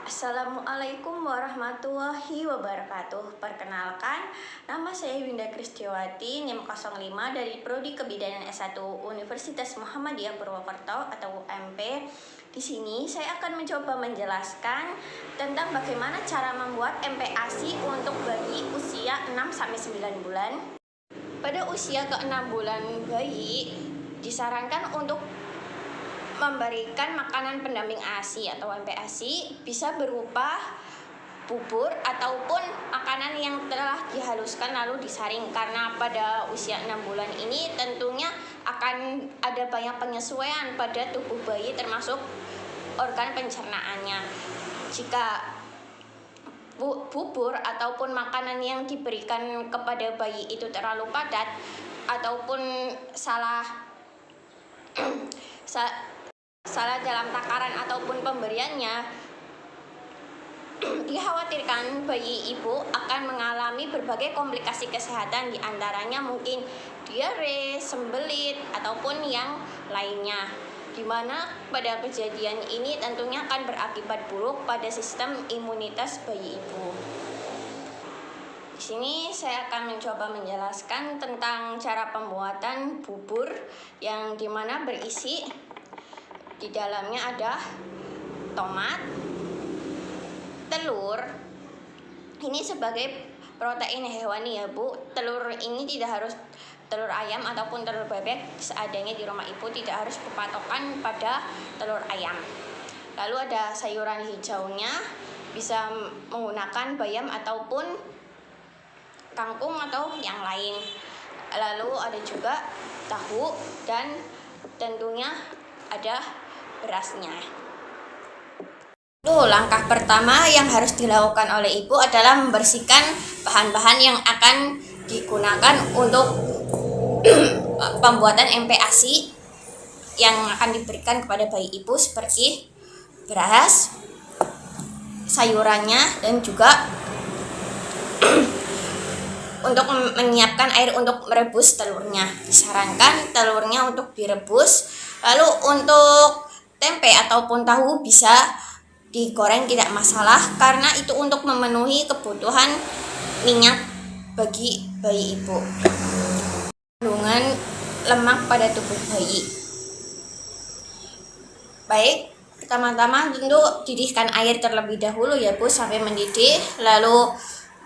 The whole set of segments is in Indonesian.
Assalamualaikum warahmatullahi wabarakatuh. Perkenalkan, nama saya Winda Kristiawati, NIM 05 dari Prodi Kebidanan S1 Universitas Muhammadiyah Purwokerto atau UMP. Di sini saya akan mencoba menjelaskan tentang bagaimana cara membuat MPASI untuk bayi usia 6-9 bulan. Pada usia ke-6 bulan bayi disarankan untuk memberikan makanan pendamping ASI atau MPASI bisa berupa bubur ataupun makanan yang telah dihaluskan lalu disaring, karena pada usia 6 bulan ini tentunya akan ada banyak penyesuaian pada tubuh bayi termasuk organ pencernaannya. Jika bubur ataupun makanan yang diberikan kepada bayi itu terlalu padat ataupun salah dalam takaran ataupun pemberiannya, dikhawatirkan bayi ibu akan mengalami berbagai komplikasi kesehatan, diantaranya mungkin diare, sembelit, ataupun yang lainnya, dimana pada kejadian ini tentunya akan berakibat buruk pada sistem imunitas bayi ibu. Di sini saya akan mencoba menjelaskan tentang cara pembuatan bubur yang dimana berisi di dalamnya ada tomat, telur. Ini sebagai protein hewani ya Bu. Telur ini tidak harus telur ayam ataupun telur bebek, seadanya di rumah ibu, tidak harus berpatokan pada telur ayam. Lalu ada sayuran hijaunya, bisa menggunakan bayam ataupun kangkung atau yang lain. Lalu ada juga tahu dan tentunya ada berasnya. Langkah pertama yang harus dilakukan oleh ibu adalah membersihkan bahan-bahan yang akan digunakan untuk pembuatan MPASI yang akan diberikan kepada bayi ibu, seperti beras, sayurannya, dan juga untuk menyiapkan air untuk merebus telurnya. Disarankan telurnya untuk direbus. Lalu untuk tempe ataupun tahu bisa digoreng, tidak masalah, karena itu untuk memenuhi kebutuhan minyak bagi bayi ibu. Kandungan lemak pada tubuh bayi. Baik, pertama-tama tentu didihkan air terlebih dahulu ya Bu sampai mendidih, lalu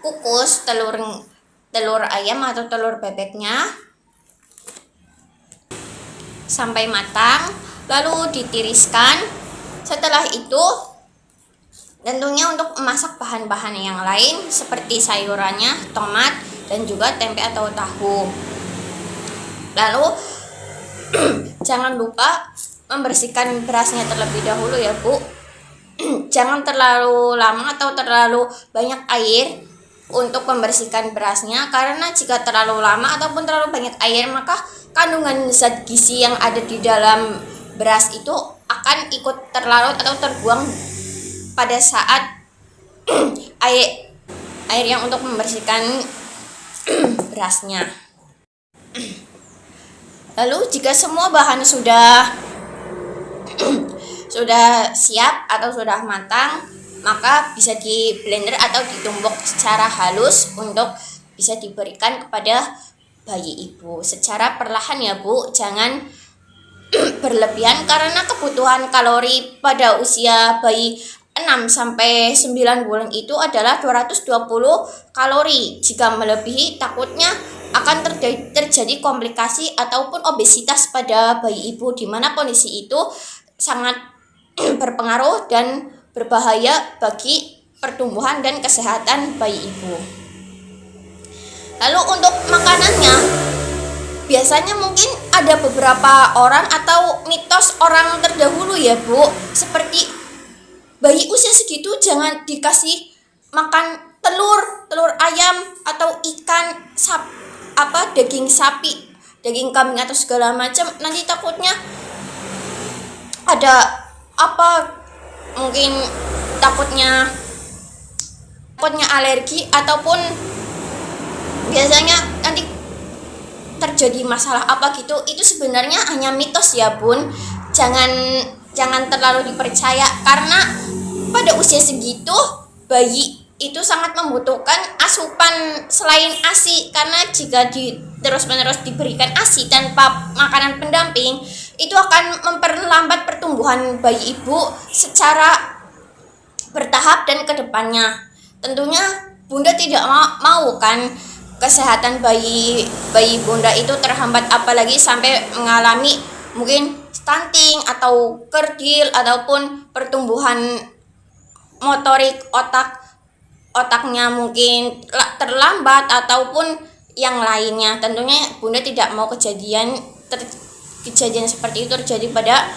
kukus telur ayam atau telur bebeknya sampai matang, lalu ditiriskan. Setelah itu tentunya untuk memasak bahan-bahan yang lain seperti sayurannya, tomat, dan juga tempe atau tahu. Lalu jangan lupa membersihkan berasnya terlebih dahulu ya Bu. Jangan terlalu lama atau terlalu banyak air untuk membersihkan berasnya, karena jika terlalu lama ataupun terlalu banyak air, maka kandungan zat gizi yang ada di dalam beras itu akan ikut terlarut atau terbuang pada saat air yang untuk membersihkan berasnya. Lalu jika semua bahan sudah siap atau sudah matang, maka bisa di blender atau ditumbuk secara halus untuk bisa diberikan kepada bayi ibu secara perlahan ya Bu. Jangan berlebihan, karena kebutuhan kalori pada usia bayi 6-9 bulan itu adalah 220 kalori. Jika melebihi, takutnya akan terjadi komplikasi ataupun obesitas pada bayi ibu, di mana kondisi itu sangat berpengaruh dan berbahaya bagi pertumbuhan dan kesehatan bayi ibu. Lalu untuk makanannya, biasanya mungkin ada beberapa orang atau mitos orang terdahulu ya Bu, seperti bayi usia segitu jangan dikasih makan telur ayam atau ikan, daging sapi, daging kambing atau segala macam, nanti takutnya ada mungkin takutnya alergi ataupun biasanya nanti terjadi masalah gitu. Itu sebenarnya hanya mitos ya Bun. Jangan terlalu dipercaya, karena pada usia segitu bayi itu sangat membutuhkan asupan selain ASI, karena jika terus-menerus diberikan ASI tanpa makanan pendamping itu akan memperlambat pertumbuhan bayi ibu secara bertahap dan kedepannya. Tentunya bunda tidak mau kan kesehatan bayi bunda itu terhambat, apalagi sampai mengalami mungkin stunting atau kerdil ataupun pertumbuhan motorik otaknya mungkin terlambat ataupun yang lainnya. Tentunya bunda tidak mau kejadian seperti itu terjadi pada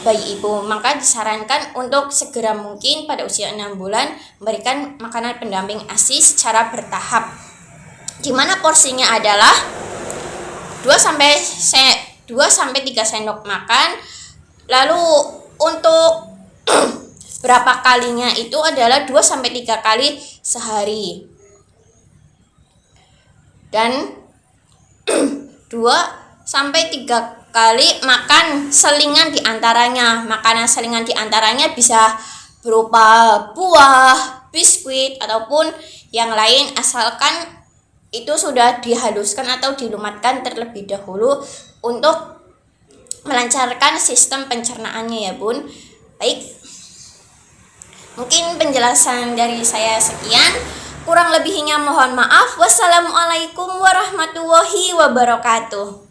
bayi ibu. Maka disarankan untuk segera mungkin pada usia 6 bulan memberikan makanan pendamping ASI secara bertahap, di mana porsinya adalah 2 sampai 3 sendok makan. Lalu untuk berapa kalinya itu adalah 2 sampai 3 kali sehari. Dan 2 sampai 3 kali makan selingan diantaranya. Makanan selingan diantaranya bisa berupa buah, biskuit ataupun yang lain, asalkan itu sudah dihaluskan atau dilumatkan terlebih dahulu untuk melancarkan sistem pencernaannya ya bun. Baik, mungkin penjelasan dari saya sekian, kurang lebihnya mohon maaf. Wassalamualaikum warahmatullahi wabarakatuh.